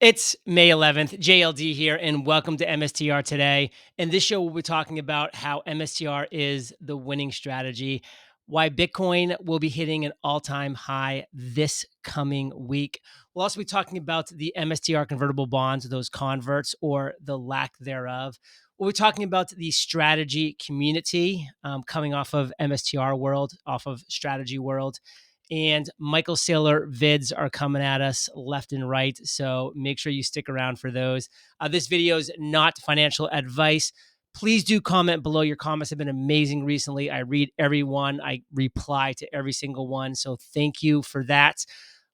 It's May 11th, JLD here, and welcome to MSTR Today. In this show, we'll be talking about how MSTR is the winning strategy, why Bitcoin will be hitting an all-time high this coming week. We'll also be talking about the MSTR convertible bonds, those converts, or the lack thereof. We'll be talking about the strategy community coming off of MSTR World, off of Strategy World. And Michael Saylor vids are coming at us left and right. So make sure you stick around for those. This video is not financial advice. Please do comment below. Your comments have been amazing recently. I read every one. I reply to every single one. So thank you for that.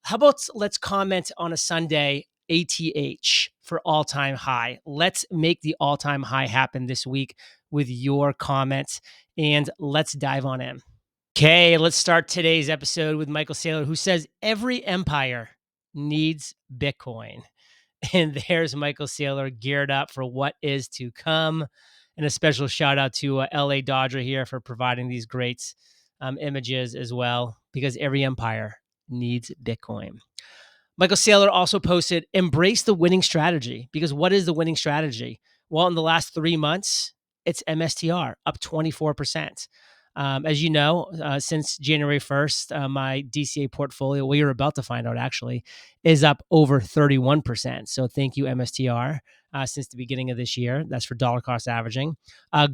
How about let's comment on a Sunday, ATH for all-time high. Let's make the all-time high happen this week with your comments. And let's dive on in. Okay, let's start today's episode with Michael Saylor, who says every empire needs Bitcoin. And there's Michael Saylor geared up for what is to come. And a special shout out to LA Dodger here for providing these great images as well, because every empire needs Bitcoin. Michael Saylor also posted, embrace the winning strategy, because what is the winning strategy? Well, in the last 3 months, it's MSTR up 24%. As you know, since January 1st, my DCA portfolio, well, you're about to find out actually, is up over 31%. So thank you, MSTR, since the beginning of this year. That's for dollar cost averaging.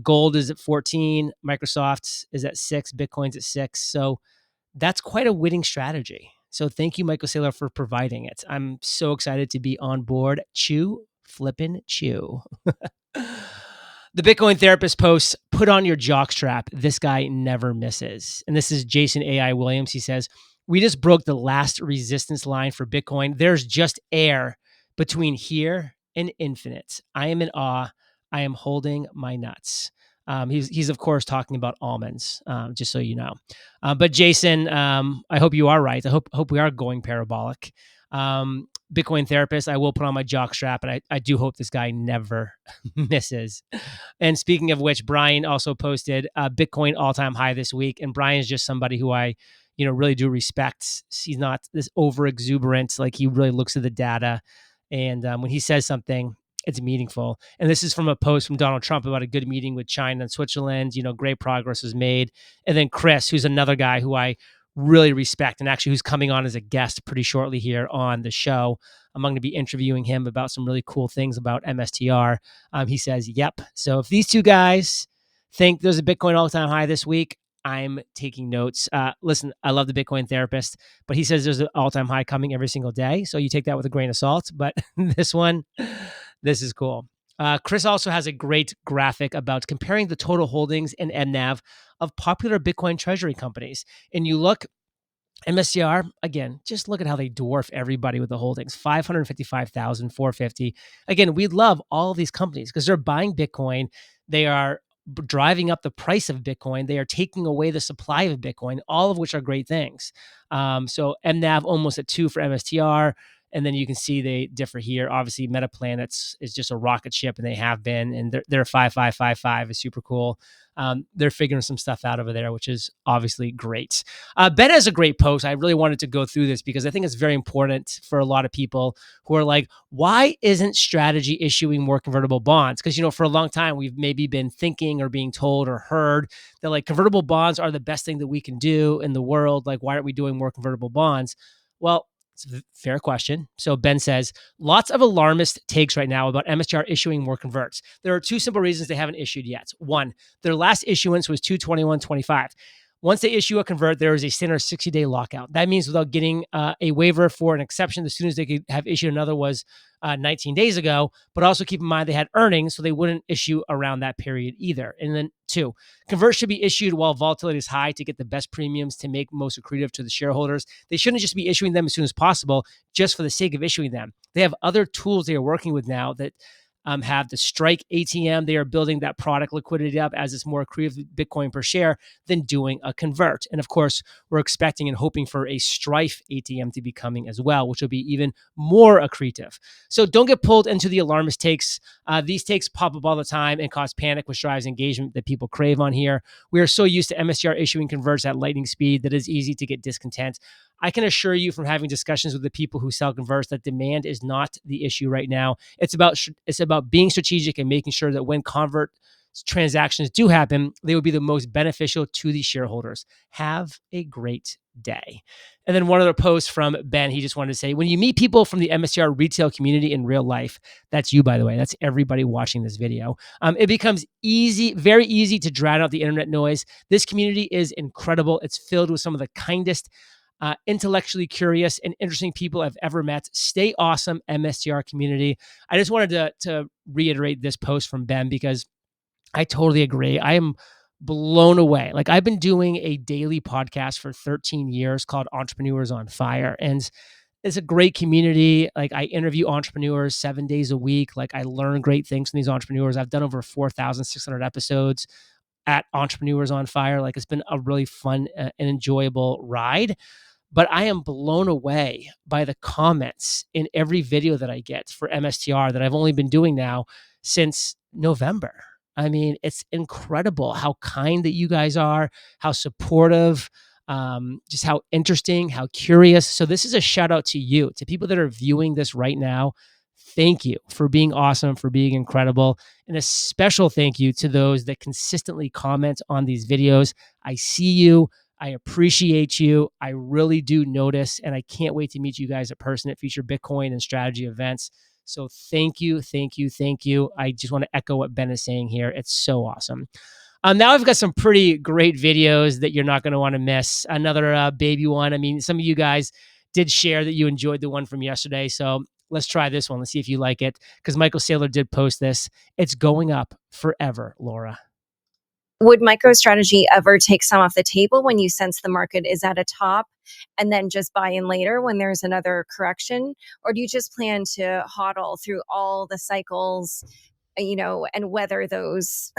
Gold is at 14, Microsoft is at 6, Bitcoin's at 6. So that's quite a winning strategy. So thank you, Michael Saylor, for providing it. I'm so excited to be on board. Chew, flippin' chew. The Bitcoin Therapist posts, put on your jockstrap. This guy never misses. And this is Jason A.I. Williams. He says, we just broke the last resistance line for Bitcoin. There's just air between here and infinite. I am in awe. I am holding my nuts. He's of course talking about almonds, just so you know. But Jason, I hope you are right. I hope we are going parabolic. Bitcoin Therapist, I will put on my jockstrap, and I do hope this guy never misses. And speaking of which, Brian also posted Bitcoin all-time high this week. And Brian is just somebody who I, really do respect. He's not this over exuberant, like he really looks at the data. And when he says something, it's meaningful. And this is from a post from Donald Trump about a good meeting with China and Switzerland. Great progress was made. And then Chris, who's another guy who I really respect, and actually who's coming on as a guest pretty shortly here on the show. I'm going to be interviewing him about some really cool things about MSTR. He says, yep. So if these two guys think there's a Bitcoin all-time high this week, I'm taking notes. Listen, I love the Bitcoin Therapist, but he says there's an all-time high coming every single day. So you take that with a grain of salt. But this is cool. Chris also has a great graphic about comparing the total holdings and NAV of popular Bitcoin treasury companies. And you look, MSTR, again, just look at how they dwarf everybody with the holdings, 555,450. Again, we love all of these companies because they're buying Bitcoin. They are driving up the price of Bitcoin. They are taking away the supply of Bitcoin, all of which are great things. So MNAV almost at 2 for MSTR. And then you can see they differ here. Obviously, Metaplanets is just a rocket ship, and they have been. And their 5555 is super cool. They're figuring some stuff out over there, which is obviously great. Ben has a great post. I really wanted to go through this because I think it's very important for a lot of people who are like, why isn't Strategy issuing more convertible bonds? Because, for a long time, we've maybe been thinking or being told or heard that like convertible bonds are the best thing that we can do in the world. Like, why aren't we doing more convertible bonds? Well, it's a fair question. So Ben says, lots of alarmist takes right now about MSTR issuing more converts. There are 2 simple reasons they haven't issued yet. 1, their last issuance was 2/21/25. Once they issue a convert, there is a standard 60-day lockout. That means without getting a waiver for an exception, as soon as they could have issued another was 19 days ago. But also keep in mind they had earnings, so they wouldn't issue around that period either. And then 2, converts should be issued while volatility is high to get the best premiums to make most accretive to the shareholders. They shouldn't just be issuing them as soon as possible just for the sake of issuing them. They have other tools they are working with now that have the Strike ATM. They are building that product liquidity up as it's more accretive Bitcoin per share than doing a convert. And of course, we're expecting and hoping for a Strife ATM to be coming as well, which will be even more accretive. So don't get pulled into the alarmist takes. These takes pop up all the time and cause panic, which drives engagement that people crave on here. We are so used to MSTR issuing converts at lightning speed that it's easy to get discontent. I can assure you from having discussions with the people who sell converts that demand is not the issue right now. It's about being strategic and making sure that when convert transactions do happen, they will be the most beneficial to the shareholders. Have a great day. And then one other post from Ben, he just wanted to say, when you meet people from the MSTR retail community in real life, that's you, by the way, that's everybody watching this video, it becomes easy, very easy to drown out the internet noise. This community is incredible. It's filled with some of the kindest, intellectually curious and interesting people I've ever met. Stay awesome, MSTR community. I just wanted to reiterate this post from Ben because I totally agree. I am blown away. Like, I've been doing a daily podcast for 13 years called Entrepreneurs on Fire. And it's a great community. Like, I interview entrepreneurs 7 days a week. Like, I learn great things from these entrepreneurs. I've done over 4,600 episodes at Entrepreneurs on Fire. Like, it's been a really fun and enjoyable ride. But I am blown away by the comments in every video that I get for MSTR that I've only been doing now since November. I mean, it's incredible how kind that you guys are, how supportive, just how interesting, how curious. So this is a shout out to you, to people that are viewing this right now. Thank you for being awesome, for being incredible. And a special thank you to those that consistently comment on these videos. I see you. I appreciate you. I really do notice, and I can't wait to meet you guys in person at future Bitcoin and strategy events. So thank you, thank you, thank you. I just want to echo what Ben is saying here. It's so awesome. Now I've got some pretty great videos that you're not going to want to miss. Another baby one. I mean, some of you guys did share that you enjoyed the one from yesterday. So let's try this one. Let's see if you like it, because Michael Saylor did post this. It's going up forever, Laura. Would MicroStrategy ever take some off the table when you sense the market is at a top and then just buy in later when there's another correction? Or do you just plan to hodl through all the cycles, and weather those,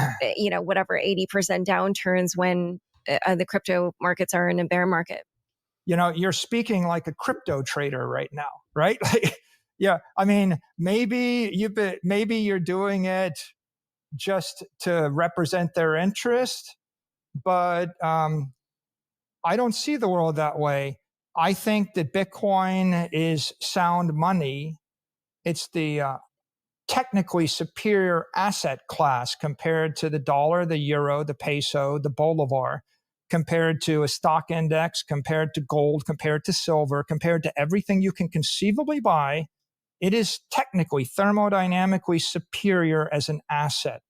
whatever 80% downturns when the crypto markets are in a bear market? You're speaking like a crypto trader right now, right? Yeah. I mean, maybe you're doing it just to represent their interest, but I don't see the world that way. I think that Bitcoin is sound money. It's the technically superior asset class compared to the dollar, the euro, the peso, the bolivar, compared to a stock index, compared to gold, compared to silver, compared to everything you can conceivably buy. It is technically, thermodynamically superior as an asset.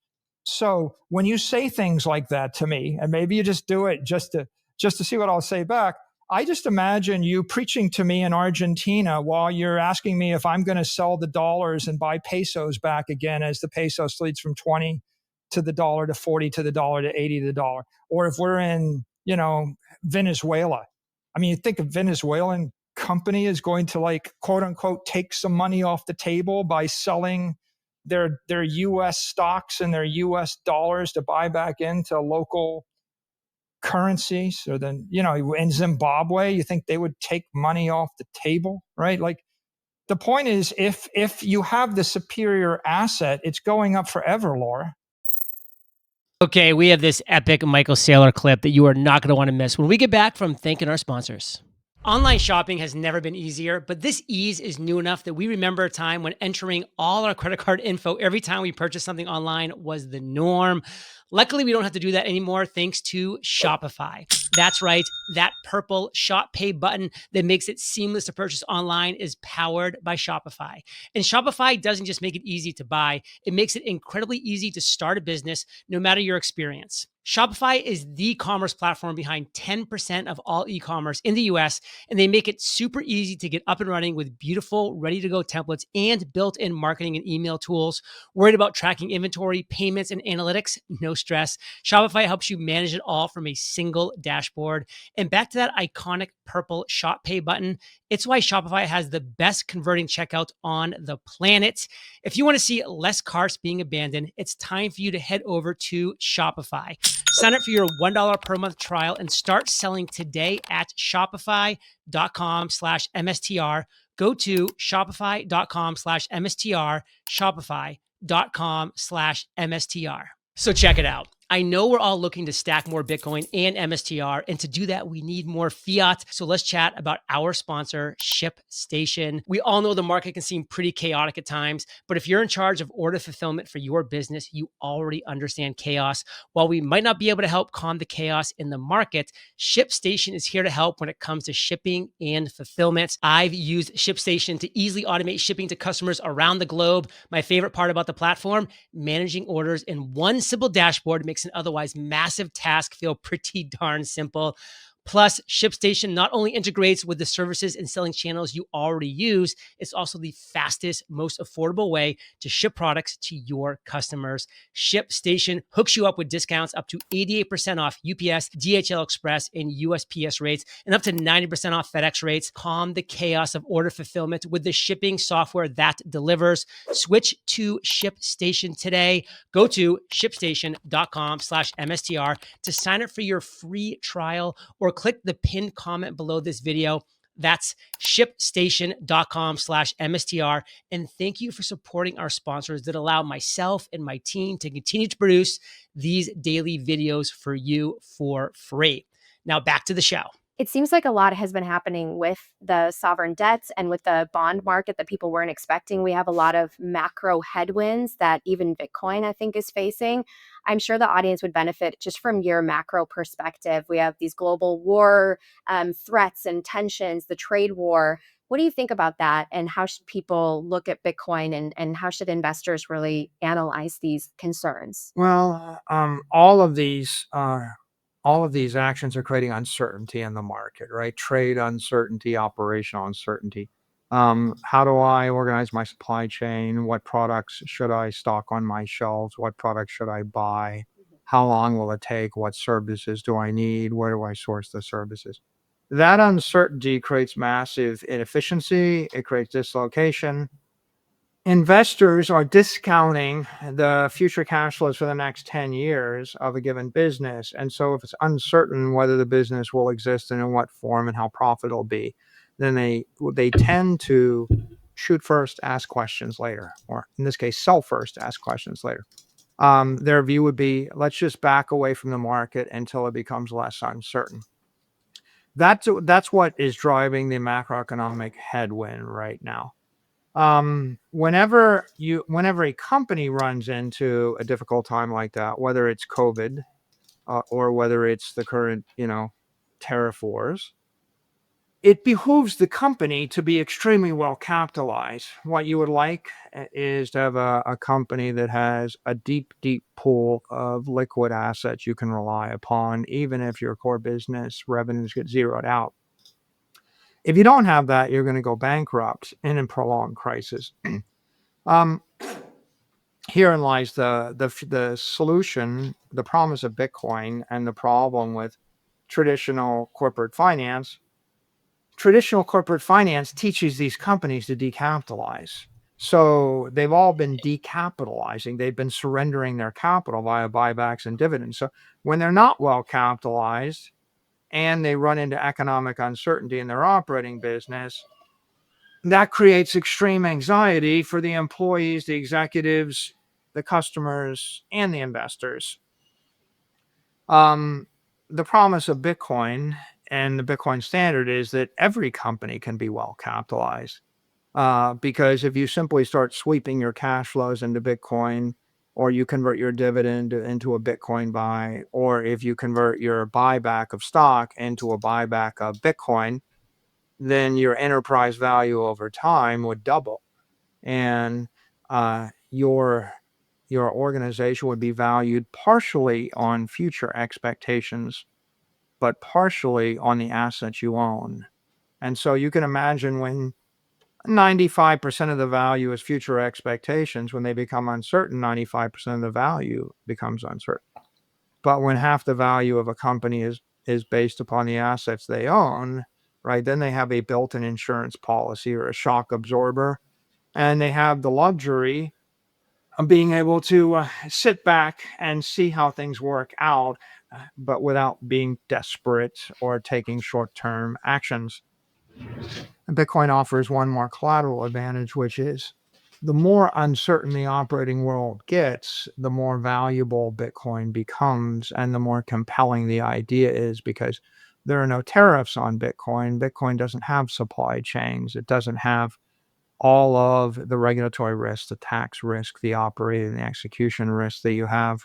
So when you say things like that to me, and maybe you just do it just to see what I'll say back, I just imagine you preaching to me in Argentina while you're asking me if I'm going to sell the dollars and buy pesos back again as the peso sleeps from 20 to the dollar to 40 to the dollar to 80 to the dollar. Or if we're in, Venezuela. I mean, you think a Venezuelan company is going to, quote unquote, take some money off the table by selling their U.S. stocks and their U.S. dollars to buy back into local currencies. So then, in Zimbabwe, you think they would take money off the table, right? The point is, if you have the superior asset, it's going up forever, Laura. Okay, we have this epic Michael Saylor clip that you are not going to want to miss when we get back from thanking our sponsors. Online shopping has never been easier, but this ease is new enough that we remember a time when entering all our credit card info every time we purchased something online was the norm. Luckily, we don't have to do that anymore thanks to Shopify. That's right, that purple Shop Pay button that makes it seamless to purchase online is powered by Shopify. And Shopify doesn't just make it easy to buy, it makes it incredibly easy to start a business no matter your experience. Shopify is the commerce platform behind 10% of all e-commerce in the US, and they make it super easy to get up and running with beautiful, ready-to-go templates and built-in marketing and email tools. Worried about tracking inventory, payments, and analytics? No stress. Shopify helps you manage it all from a single dashboard. And back to that iconic purple Shop Pay button, it's why Shopify has the best converting checkout on the planet. If you want to see less carts being abandoned, it's time for you to head over to Shopify. Sign up for your $1 per month trial and start selling today at shopify.com/MSTR. Go to shopify.com/MSTR, shopify.com/MSTR. So check it out. I know we're all looking to stack more Bitcoin and MSTR, and to do that, we need more fiat. So let's chat about our sponsor, ShipStation. We all know the market can seem pretty chaotic at times, but if you're in charge of order fulfillment for your business, you already understand chaos. While we might not be able to help calm the chaos in the market, ShipStation is here to help when it comes to shipping and fulfillment. I've used ShipStation to easily automate shipping to customers around the globe. My favorite part about the platform, managing orders in one simple dashboard makes an otherwise massive task feel pretty darn simple. Plus, ShipStation not only integrates with the services and selling channels you already use, it's also the fastest, most affordable way to ship products to your customers. ShipStation hooks you up with discounts up to 88% off UPS, DHL Express, and USPS rates, and up to 90% off FedEx rates. Calm the chaos of order fulfillment with the shipping software that delivers. Switch to ShipStation today. Go to shipstation.com/MSTR to sign up for your free trial, or click the pinned comment below this video. That's shipstation.com/MSTR. And thank you for supporting our sponsors that allow myself and my team to continue to produce these daily videos for you for free. Now back to the show. It seems like a lot has been happening with the sovereign debts and with the bond market that people weren't expecting. We have a lot of macro headwinds that even Bitcoin, I think, is facing. I'm sure the audience would benefit just from your macro perspective. We have these global war threats and tensions, the trade war. What do you think about that? And how should people look at Bitcoin, and how should investors really analyze these concerns? Well, all of these actions are creating uncertainty in the market, right? Trade uncertainty, operational uncertainty. How do I organize my supply chain? What products should I stock on my shelves? What products should I buy? How long will it take? What services do I need? Where do I source the services? That uncertainty creates massive inefficiency. It creates dislocation. Investors are discounting the future cash flows for the next 10 years of a given business. And so if it's uncertain whether the business will exist and in what form and how profitable it'll be, then they tend to shoot first, ask questions later, or in this case, sell first, ask questions later. Their view would be, let's just back away from the market until it becomes less uncertain. That's what is driving the macroeconomic headwind right now. Whenever a company runs into a difficult time like that, whether it's COVID or whether it's the current, tariff wars, it behooves the company to be extremely well capitalized. What you would like is to have a company that has a deep, deep pool of liquid assets you can rely upon, even if your core business revenues get zeroed out. If you don't have that, you're going to go bankrupt and in prolonged crisis. Herein lies the solution, the promise of Bitcoin, and the problem with traditional corporate finance. Traditional corporate finance teaches these companies to decapitalize. So they've all been decapitalizing. They've been surrendering their capital via buybacks and dividends. So when they're not well capitalized and they run into economic uncertainty in their operating business, that creates extreme anxiety for the employees, the executives, the customers, and the investors. The promise of Bitcoin and the Bitcoin standard is that every company can be well capitalized. Because if you simply start sweeping your cash flows into Bitcoin, or you convert your dividend into a Bitcoin buy, or if you convert your buyback of stock into a buyback of Bitcoin, then your enterprise value over time would double. And your organization would be valued partially on future expectations, but partially on the assets you own. And so you can imagine when 95% of the value is future expectations, when they become uncertain, 95% of the value becomes uncertain. But when half the value of a company is based upon the assets they own, right, then they have a built-in insurance policy or a shock absorber, and they have the luxury of being able to sit back and see how things work out, but without being desperate or taking short-term actions. Bitcoin offers one more collateral advantage, which is the more uncertain the operating world gets, the more valuable Bitcoin becomes and the more compelling the idea is, because there are no tariffs on Bitcoin. Bitcoin doesn't have supply chains. It doesn't have all of the regulatory risk, the tax risk, the operating, the execution risk that you have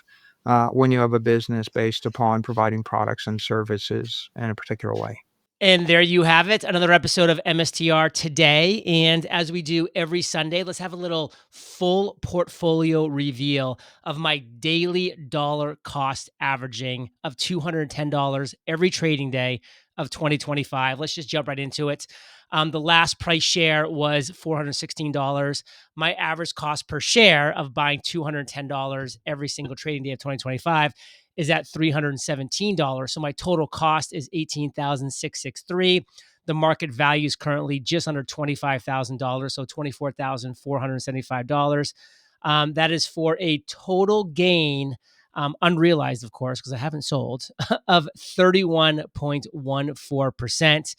when you have a business based upon providing products and services in a particular way. And there you have it, another episode of MSTR Today. And as we do every Sunday, let's have a little full portfolio reveal of my daily dollar cost averaging of $210 every trading day of 2025. Let's just jump right into it. The last price share was $416. My average cost per share of buying $210 every single trading day of 2025 is at $317. So my total cost is $18,663. The market value is currently just under $25,000, so $24,475. That is for a total gain, unrealized, of course, because I haven't sold, of 31.14%,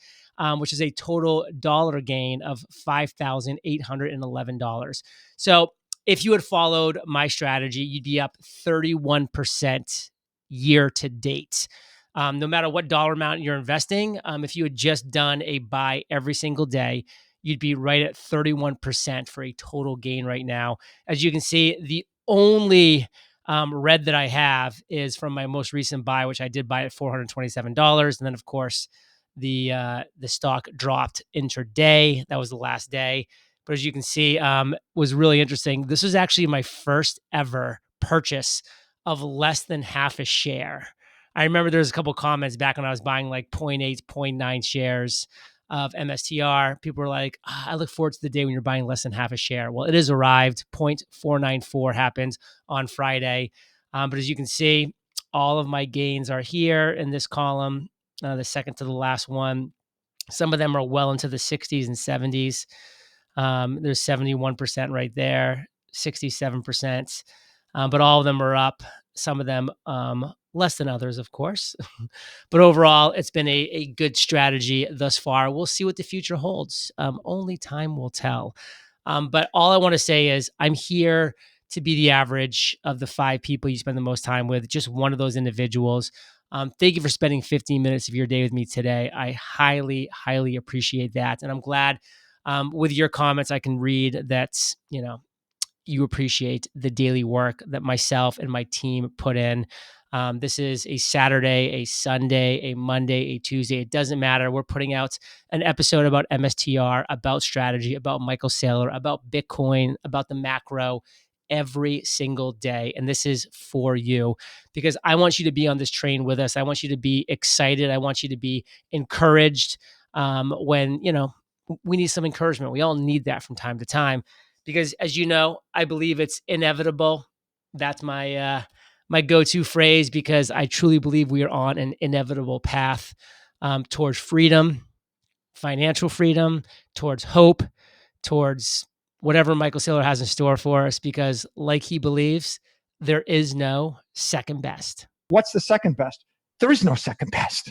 which is a total dollar gain of $5,811. So if you had followed my strategy, you'd be up 31% year to date. No matter what dollar amount you're investing, if you had just done a buy every single day, you'd be right at 31% for a total gain right now. As you can see, the only red that I have is from my most recent buy, which I did buy at $427. And then, of course, the stock dropped intraday. That was the last day. But as you can see, was really interesting. This was actually my first ever purchase of less than half a share. I remember there was a couple comments back when I was buying like 0.8, 0.9 shares of MSTR. People were like, I look forward to the day when you're buying less than half a share. Well, it has arrived. 0.494 happened on Friday. But as you can see, all of my gains are here in this column, the second to the last one. Some of them are well into the 60s and 70s. There's 71% right there, 67%. But all of them are up. Some of them less than others, of course. But overall, it's been a good strategy thus far. We'll see what the future holds. Only time will tell. But all I want to say is I'm here to be the average of the 5 people you spend the most time with, just one of those individuals. Thank you for spending 15 minutes of your day with me today. I highly, highly appreciate that. And I'm glad with your comments, I can read that, you appreciate the daily work that myself and my team put in. This is a Saturday, a Sunday, a Monday, a Tuesday. It doesn't matter. We're putting out an episode about MSTR, about strategy, about Michael Saylor, about Bitcoin, about the macro every single day. And this is for you because I want you to be on this train with us. I want you to be excited. I want you to be encouraged when, we need some encouragement. We all need that from time to time. Because as you know, I believe it's inevitable. That's my my go-to phrase because I truly believe we are on an inevitable path towards freedom, financial freedom, towards hope, towards whatever Michael Saylor has in store for us. Because like he believes, there is no second best. What's the second best? There is no second best.